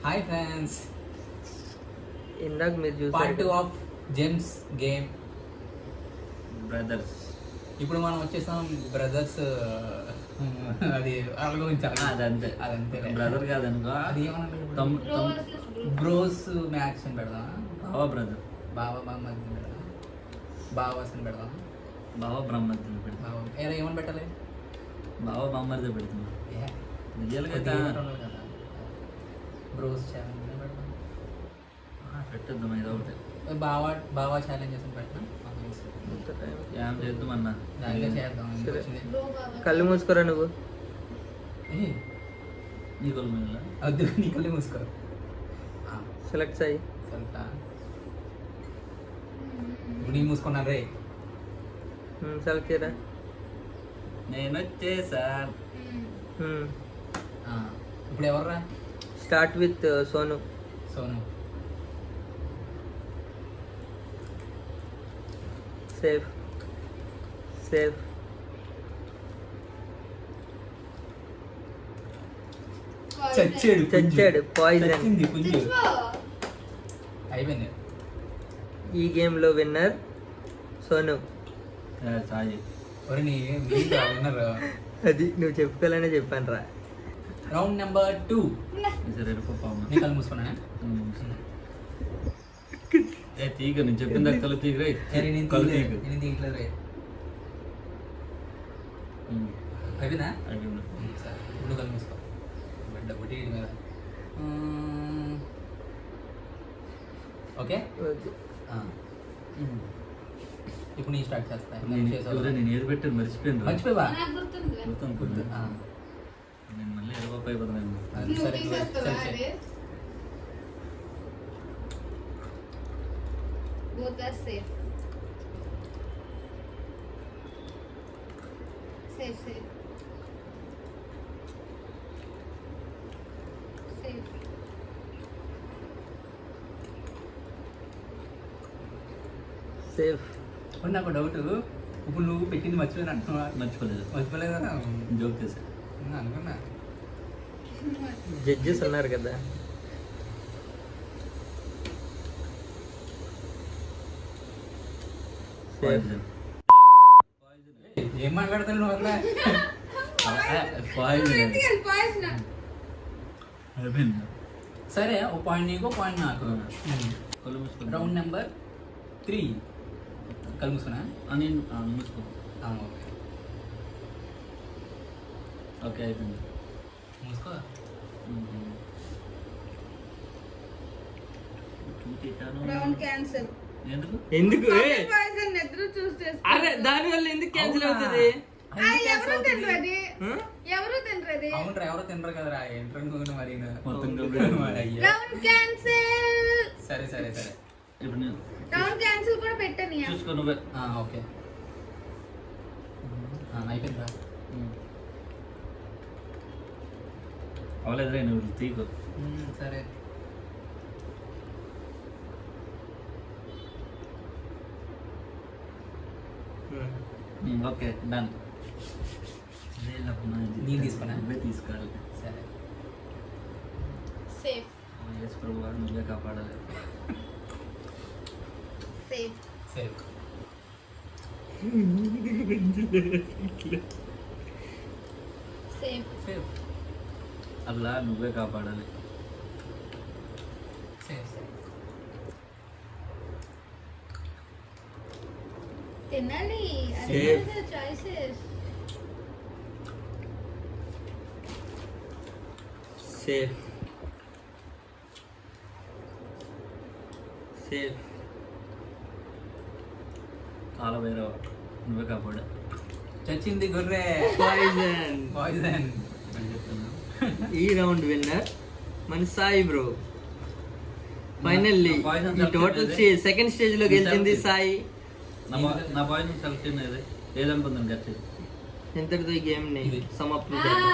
Hi friends, ఇందాక మీరు చూసారు part 2 of James game brothers. ఇప్పుడు మనం వచ్చేసాం బ్రదర్స్. అది అలగొంచాలి, అదంతే అదంతే. బ్రదర్ కాదనుకో, అది బ్రోస్ మ్యాచ్ అని పెడదాం. బావ బ్రదర్, బావ మధ్య పెడదాం. బావాస్ అని పెడదాం. బావ బ్రహ్మద్ని పెడతాం. బావ ఏమని పెట్టాలి? బావ బామ్మర్దే పెడుతున్నా. ఏ, రియల్గా అది ఏమంటారు కదా, బ్రోస్ ఛాలెంజ్ అని పెడదాం. పెట్టద్దాం ఏదో ఒకటి. బావా ఛాలెంజెస్ అని పెట్టినా ఏం చేద్దాం అన్న, దానిలో చేద్దాం. సరే. కళ్ళు మూసుకోరా నువ్వు. నీ కొలు మీద వద్దు, నీ కళ్ళు మూసుకో. సెలెక్ట్ అయ్యి సొంత నీ మూసుకున్నాను రే. సెలెక్ట్ చేయరా. నేను వచ్చేసా. ఇప్పుడు ఎవర్రా? Start with Sonu. Sonu. Safe safe చచ్చాడు. పాయిజన్. చచ్చింది పుంజు. అయిపోయింది. ఈ గేమ్ లో విన్నర్ సోను. సాయి. ఒరే నీ విన్నర్. అది నువ్వు చెప్పుకోవాలనే చెప్పాను రా. Round number 2. సరే నీ కళ్ళు మూసుకున్నా. ఏ తీగ, నేను చెప్పింది కలు తీగ రే. నేను కలు తీగ తీయట్లేదు రే. అయిపోయిందా? సరే, ఇప్పుడు కళ్ళు మూసుకో. బిడ్డ ఒకటి మీద. ఓకే, ఇప్పుడు నేను స్టార్ట్ చేస్తాను. నేను ఏది పెట్టాను మర్చిపోయాను. మర్చిపోయావా? గుర్తు. నేను మళ్ళీ ఎరగొప్ప అయిపోతున్నాను. సరే సరే. Both are safe. Safe. Safe. Safe. నాకు డౌట్, ఇప్పుడు నువ్వు పెట్టింది మర్చిపోయిన అంటున్నా. మర్చిపోలేదు కదా? జోక్ చేసా అనుకున్నా. జడ్జెస్ ఉన్నారు కదా. ఏం మాట్లాడతాను నువ్వు అట్లా? సరే, ఒక పాయింట్ నీకు, పాయింట్ నాకు. Round number 3. కళ్ళు మూసుకున్నా. మూసుకో. ఓకే, ఓకే అయిపోయింది. మూసుకో. Round cancel. ఎందుకు? Poison ఎదురు చూస్తే. అరే దాని వల్ల ఎందుకు క్యాన్సిల్ అవుతుంది? ఎవరు తినరది? ఎవరు తినరది? అవునరా, ఎవరో తినరు కదరా. ఎంట్రెన్స్ మరి మొత్తం Round cancel. సరే సరే సరే. ఇప్పుడు నేను Round cancel కూడా పెట్టని. చూసుకో నువ్వే. ఓకే, అయిపోయిందిరా. అవలేదురా, నువ్వు తీగో. సరే. Okay done. నేను తీసుకున్నా? నువ్వే తీసుకోవాలి. సరే. Safe. యేసు ప్రభు వాడు నువ్వే కాపాడాలి. Safe. సేఫ్. Safe. సేఫ్. అలా నువ్వే కాపాడాలి. సేఫ్. సేఫ్. తినాలి. Safe. అదే చాయిసెస్. Safe safe. కాలభైరవ నువ్వే కాపాడా. చచ్చింది గొర్రె. పాయిజన్. పాయిజన్ అని చెప్తున్నా. ఈ రౌండ్ విన్నర్ మన సాయి బ్రో. ఫైనల్లీ ఈ టోటల్ సెకండ్ స్టేజ్ లో గెలిచింది సాయి. నా పాయింట్ సెలెక్ట్ ఏదనుకుందాను గట్టి. ఇంతటితో ఈ గేమ్ ని ఇది. సమాప్తం చేద్దాం.